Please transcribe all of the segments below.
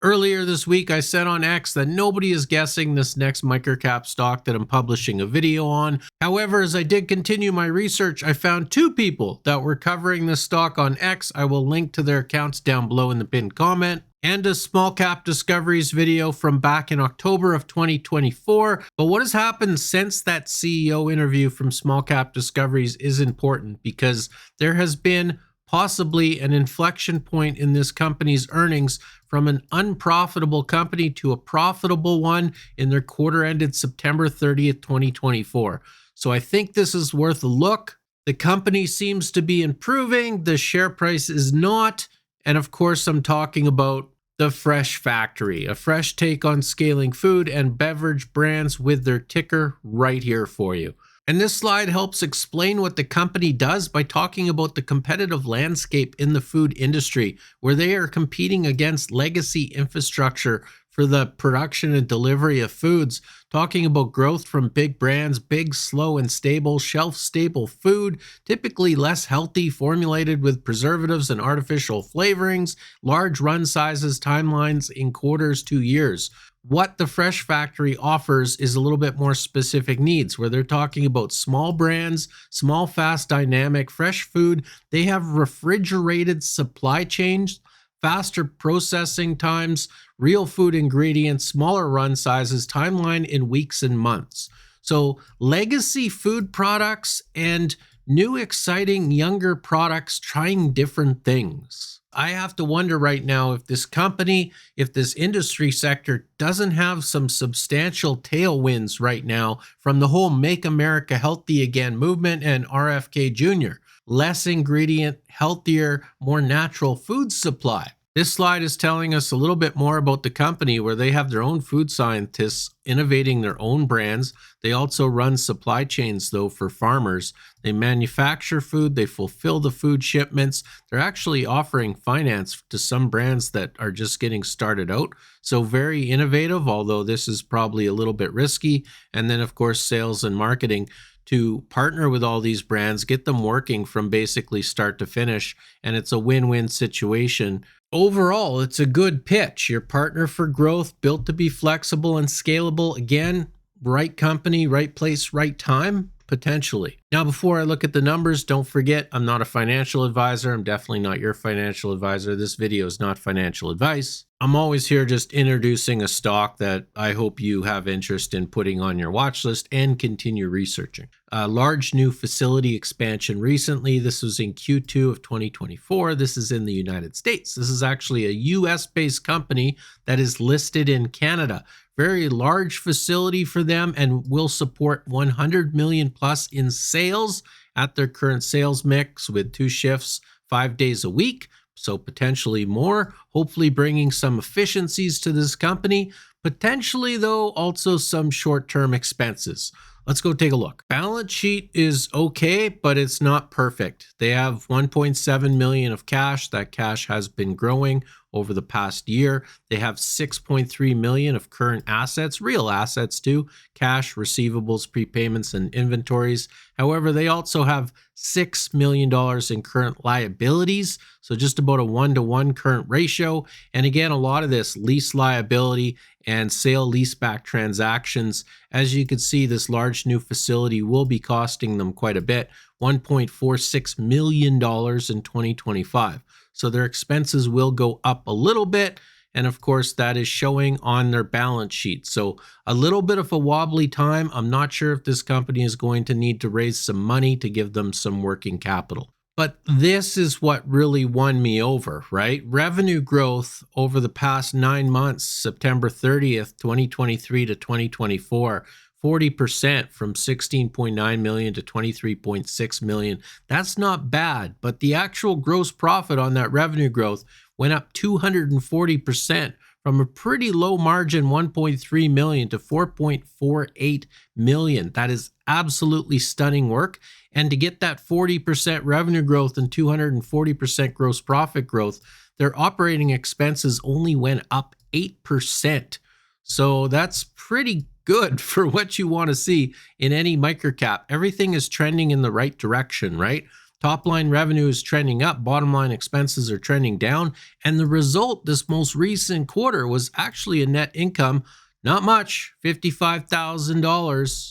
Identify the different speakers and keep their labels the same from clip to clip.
Speaker 1: Earlier this week, I said on X that nobody is guessing this next microcap stock that I'm publishing a video on. However, as I did continue my research, I found two people that were covering this stock on X. I will link to their accounts down below in the pinned comment. And a small cap discoveries video from back in October of 2024. But what has happened since that CEO interview from small cap discoveries is important because there has been possibly an inflection point in this company's earnings from an unprofitable company to a profitable one in their quarter ended September 30th, 2024. So I think this is worth a look. The company seems to be improving. The share price is not. And of course, I'm talking about the Fresh Factory, a fresh take on scaling food and beverage brands with their ticker right here for you. And this slide helps explain what the company does by talking about the competitive landscape in the food industry, where they are competing against legacy infrastructure for the production and delivery of foods, talking about growth from big brands, big, slow, and stable, shelf-stable food, typically less healthy, formulated with preservatives and artificial flavorings, large run sizes, timelines in quarters to years. What the Fresh Factory offers is a little bit more specific needs, where they're talking about small brands, small, fast, dynamic, fresh food. They have refrigerated supply chains, faster processing times, real food ingredients, smaller run sizes, timeline in weeks and months. So legacy food products and new, exciting, younger products trying different things. I have to wonder right now if this company, if this industry sector doesn't have some substantial tailwinds right now from the whole Make America Healthy Again movement and RFK Jr. Less ingredient, healthier, more natural food supply. This slide is telling us a little bit more about the company, where they have their own food scientists innovating their own brands. They also run supply chains, though, for farmers. They manufacture food. They fulfill the food shipments. They're actually offering finance to some brands that are just getting started out. So very innovative, although this is probably a little bit risky. And then, of course, sales and marketing to partner with all these brands, get them working from basically start to finish. And it's a win-win situation. Overall, it's a good pitch. Your partner for growth, built to be flexible and scalable. Again, right company, right place, right time, potentially. Now, before I look at the numbers, don't forget, I'm not a financial advisor. I'm definitely not your financial advisor. This video is not financial advice. I'm always here just introducing a stock that I hope you have interest in putting on your watch list and continue researching. A large new facility expansion recently. This was in Q2 of 2024. This is in the United States. This is actually a US-based company that is listed in Canada. Very large facility for them and will support 100 million plus in sales at their current sales mix with 2 shifts, 5 days a week. So potentially more, hopefully bringing some efficiencies to this company. Potentially, though, also some short-term expenses. Let's go take a look. Balance sheet is okay, but it's not perfect. They have 1.7 million of cash. That cash has been growing over the past year. They have 6.3 million of current assets, real assets too, cash, receivables, prepayments, and inventories. However, they also have $6 million in current liabilities, so just about a 1-to-1 current ratio. And again, a lot of this lease liability and sale leaseback transactions. As you can see, this large new facility will be costing them quite a bit, $1.46 million in 2025. So their expenses will go up a little bit. And of course, that is showing on their balance sheet. So a little bit of a wobbly time. I'm not sure if this company is going to need to raise some money to give them some working capital. But this is what really won me over, right? Revenue growth over the past 9 months, September 30th, 2023 to 2024, 40% from 16.9 million to 23.6 million. That's not bad, but the actual gross profit on that revenue growth went up 240% from a pretty low margin 1.3 million to 4.48 million. That is absolutely stunning work. And to get that 40% revenue growth and 240% gross profit growth, their operating expenses only went up 8%. So that's pretty good for what you want to see in any microcap. Everything is trending in the right direction, right? Top line revenue is trending up, bottom line expenses are trending down, and the result this most recent quarter was actually a net income, not much, $55,000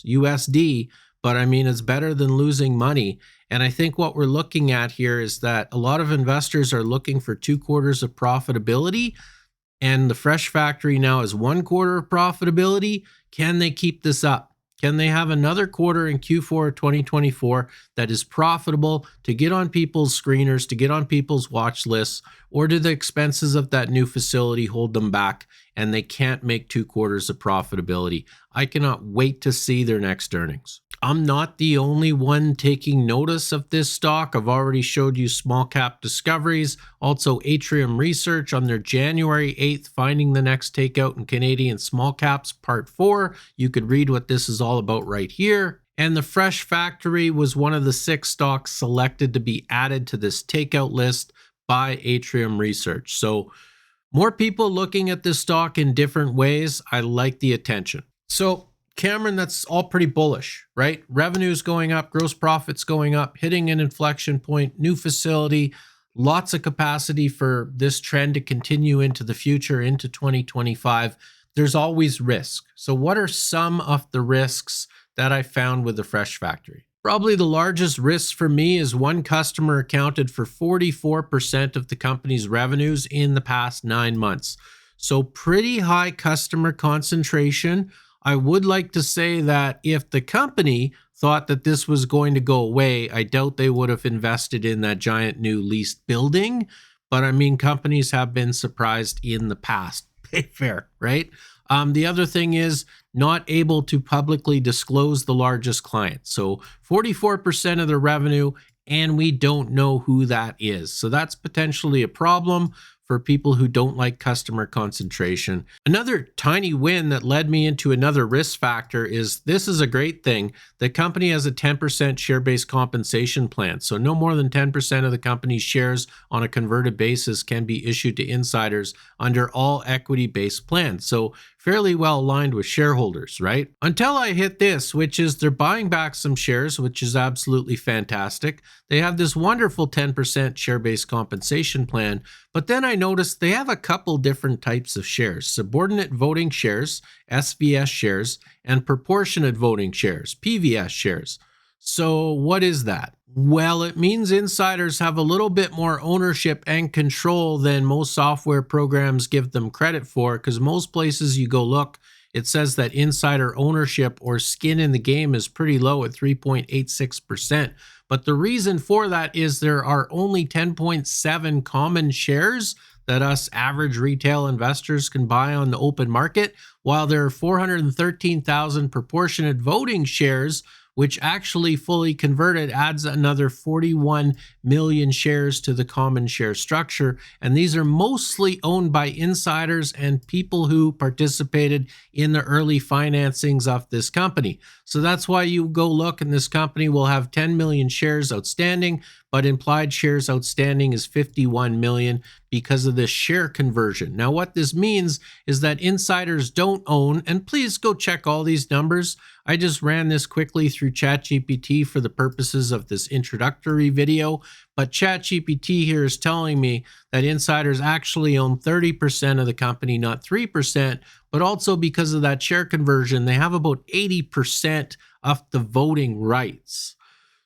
Speaker 1: USD, but I mean, it's better than losing money. And I think what we're looking at here is that a lot of investors are looking for 2 quarters of profitability, and the Fresh Factory now is 1 quarter of profitability. Can they keep this up? Can they have another quarter in Q4 2024 that is profitable to get on people's screeners, to get on people's watch lists, or do the expenses of that new facility hold them back and they can't make 2 quarters of profitability? I cannot wait to see their next earnings. I'm not the only one taking notice of this stock. I've already showed you Small Cap Discoveries, also Atrium Research on their January 8th Finding the Next Takeout in Canadian Small Caps Part 4. You could read what this is all about right here. And the Fresh Factory was one of the 6 stocks selected to be added to this takeout list by Atrium Research. So more people looking at this stock in different ways. I like the attention. So Cameron, that's all pretty bullish, right? Revenue's going up, gross profits going up, hitting an inflection point, new facility, lots of capacity for this trend to continue into the future, into 2025. There's always risk. So what are some of the risks that I found with the Fresh Factory? Probably the largest risk for me is one customer accounted for 44% of the company's revenues in the past 9 months. So pretty high customer concentration. I would like to say that if the company thought that this was going to go away, I doubt they would have invested in that giant new leased building. But I mean, companies have been surprised in the past. Fair, right? The other thing is not able to publicly disclose the largest client. So 44% of their revenue, and we don't know who that is. So that's potentially a problem for people who don't like customer concentration. Another tiny win that led me into another risk factor is this is a great thing. The company has a 10% share-based compensation plan. So no more than 10% of the company's shares on a converted basis can be issued to insiders under all equity-based plans. So fairly well aligned with shareholders, right? Until I hit this, which is they're buying back some shares, which is absolutely fantastic. They have this wonderful 10% share-based compensation plan, but then I noticed they have a couple different types of shares: subordinate voting shares, SVS shares, and proportionate voting shares, PVS shares. So what is that? Well, it means insiders have a little bit more ownership and control than most software programs give them credit for, because most places you go look, it says that insider ownership or skin in the game is pretty low at 3.86%. But the reason for that is there are only 10.7 common shares that us average retail investors can buy on the open market, while there are 413,000 proportionate voting shares, which actually fully converted adds another 41 million shares to the common share structure. And these are mostly owned by insiders and people who participated in the early financings of this company. So that's why you go look and this company will have 10 million shares outstanding, but implied shares outstanding is 51 million because of this share conversion. Now, what this means is that insiders don't own, and please go check all these numbers. I just ran this quickly through ChatGPT for the purposes of this introductory video, but ChatGPT here is telling me that insiders actually own 30% of the company, not 3%, but also because of that share conversion, they have about 80% of the voting rights.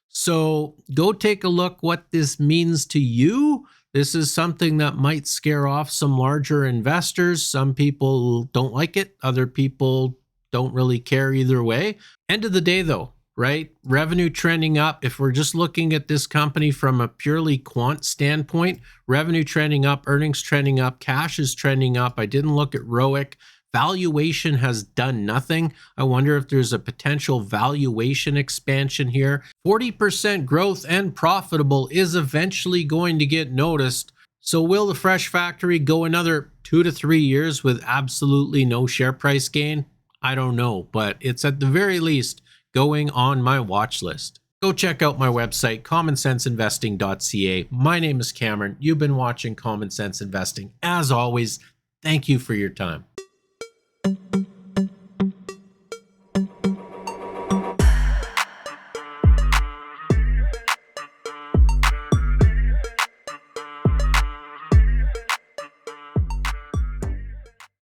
Speaker 1: So go take a look what this means to you. This is something that might scare off some larger investors. Some people don't like it. Other people don't really care either way. End of the day though, right? Revenue trending up. If we're just looking at this company from a purely quant standpoint, revenue trending up, earnings trending up, cash is trending up. I didn't look at ROIC. Valuation has done nothing. I wonder if there's a potential valuation expansion here. 40% growth and profitable is eventually going to get noticed. So will the Fresh Factory go another 2 to 3 years with absolutely no share price gain? I don't know, but it's at the very least going on my watch list. Go check out my website, commonsenseinvesting.ca. My name is Cameron. You've been watching Common Sense Investing. As always, thank you for your time.